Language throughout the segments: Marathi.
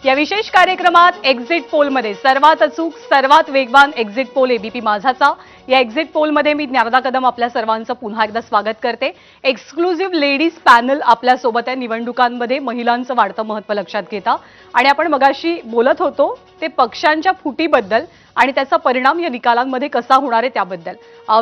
या विशेष कार्यक्रमात एक्झिट पोलमध्ये सर्वात अचूक सर्वात वेगवान एक्झिट पोल एबीपी माझाचा या एक्झिट पोलमध्ये मी ज्ञानदा कदम आपल्या सर्वांचं पुन्हा एकदा स्वागत करते। एक्सक्लुझिव्ह लेडीज पॅनल आपल्या सोबत आहे निवडणुकांमध्ये महिलांचं वाढतं महत्त्व लक्षात घेता आणि आपण मगाशी बोलत होतो ते पक्षांच्या फुटीबद्दल आणि त्याचा परिणाम या निकालांमध्ये कसा होणार आहे त्याबद्दल।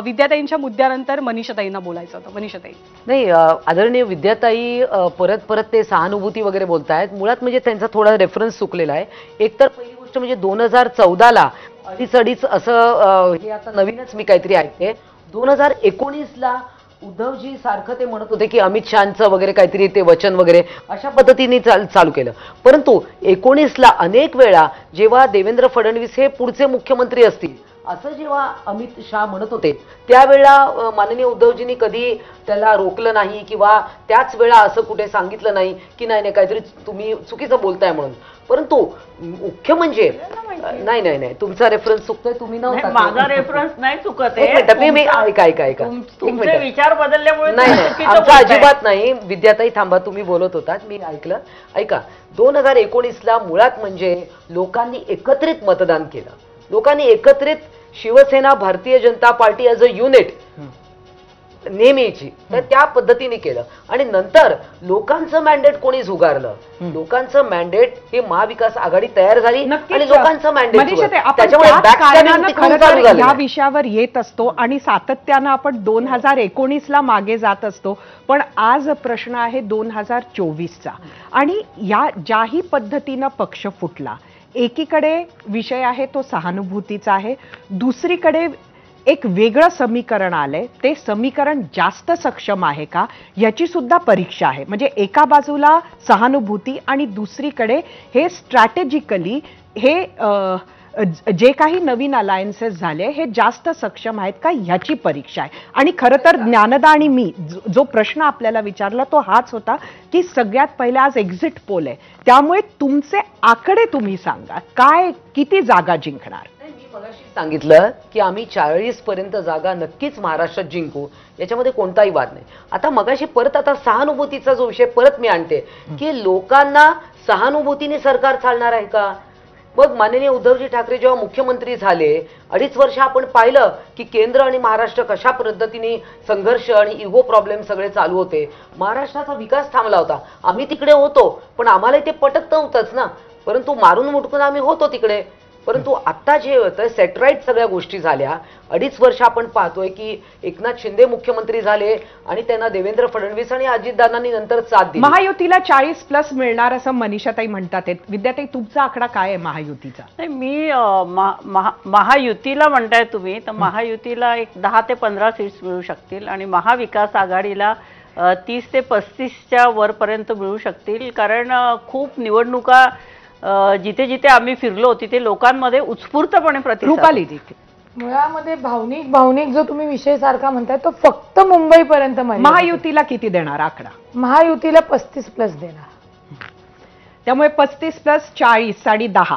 विद्याताईंच्या मुद्द्यानंतर मनीषाताईंना बोलायचं होतं। मनीषाताई नाही, आदरणीय विद्याताई परत ते सहानुभूती वगैरे बोलतायत। मुळात म्हणजे त्यांचा थोडा रेफरन्स चुकलेला आहे। एकतर पहिली गोष्ट म्हणजे 2014ला अडीच असं हे आता नवीनच मी काहीतरी ऐकते। 2019ला उद्धवजी सारखं ते म्हणत होते की अमित शहांचं वगैरे काहीतरी ते वचन वगैरे अशा पद्धतीने चालू केलं। परंतु 19ला अनेक वेळा जेव्हा देवेंद्र फडणवीस हे पुढचे मुख्यमंत्री असतील असं जेव्हा अमित शहा म्हणत होते त्यावेळेला माननीय उद्धवजींनी कधी त्याला रोकलं नाही किंवा त्याच वेळा असं कुठे सांगितलं नाही की नाही काहीतरी तुम्ही चुकीचं बोलताय म्हणून। परंतु मुख्य म्हणजे नाही तुमचा रेफरन्स चुकतोय, तुम्ही नव्हता। माझा रेफरन्स नाही चुकत आहे। मी ऐका तुमचे विचार बदलल्यामुळे नाही आमचा अजिबात नाही। विद्याताई थांबा, तुम्ही बोलत होतात मी ऐकलं। ऐका, 2019ला मुळात म्हणजे लोकांनी एकत्रित मतदान केलं। लोकांनी एकत्रित Shiv Sena Bharatiya Janata party as a unit नेहमीची तर त्या पद्धतीने केलं आणि नंतर लोकांचं मॅन्डेट कोणी झुगारलं। लोकांचं मॅन्डेट हे महाविकास आघाडी तयार झाली आणि लोकांचं मॅन्डेट त्याच्यामुळे या विषयावर येत असतो आणि सातत्यानं आपण 2019ला मागे जात असतो। पण आज प्रश्न आहे 2024चा आणि या ज्याही पद्धतीनं पक्ष फुटला, एकीकडे विषय आहे तो सहानुभूतीचा आहे, दुसरीकडे एक वेगळं समीकरण आलंय। ते समीकरण जास्त सक्षम आहे का याची सुद्धा परीक्षा आहे। म्हणजे एका बाजूला सहानुभूती आणि दुसरीकडे हे स्ट्रॅटेजिकली हे जे काही नवीन अलायन्सेस झाले हे जास्त सक्षम आहेत का ह्याची परीक्षा आहे। आणि खरं तर ज्ञानदा आणि मी जो प्रश्न आपल्याला विचारला तो हाच होता की सगळ्यात पहिले आज एक्झिट पोल आहे, त्यामुळे तुमचे आकडे तुम्ही सांगा, काय किती जागा जिंकणार? सांगितलं की आम्ही 40 पर्यंत जागा नक्कीच महाराष्ट्रात जिंकू, याच्यामध्ये कोणताही वाद नाही। आता मगाशी परत आता सहानुभूतीचा जो विषय परत मी आणते की लोकांना सहानुभूतीने सरकार चालणार आहे का? मग माननीय उद्धवजी ठाकरे जेव्हा मुख्यमंत्री झाले 2.5 वर्ष आपण पाहिलं की केंद्र आणि महाराष्ट्र कशा पद्धतीने संघर्ष आणि इगो प्रॉब्लेम सगळे चालू होते। महाराष्ट्राचा विकास थांबला होता। आम्ही तिकडे होतो पण आम्हाला ते पटत नव्हतंच ना, परंतु मारून मुटकून आम्ही होतो तिकडे। परंतु आता जे होतं सेटराईट सगळ्या गोष्टी झाल्या। 2.5 वर्ष आपण पाहतोय की एकनाथ शिंदे मुख्यमंत्री झाले आणि त्यांना देवेंद्र फडणवीस आणि अजितदादांनी नंतर साथ दिली। महायुतीला 40+ मिळणार असं मनीषाताई म्हणतात। विद्याताई तुमचा आकडा काय आहे महायुतीचा? नाही, मी महायुतीला म्हणताय तुम्ही, तर महायुतीला एक 10 ते 15 सीट्स मिळू शकतील आणि महाविकास आघाडीला 30 ते 35च्या वरपर्यंत मिळू शकतील। कारण खूप निवडणुका जिथे जिथे आम्ही फिरलो तिथे लोकांमध्ये उत्स्फूर्तपणे प्रतिसाद। मुळामध्ये भावनिक जो तुम्ही विषय सारखा म्हणताय तो फक्त मुंबईपर्यंत महायुतीला किती देणार आकडा? महायुतीला 35+ देणार, त्यामुळे 35+40 10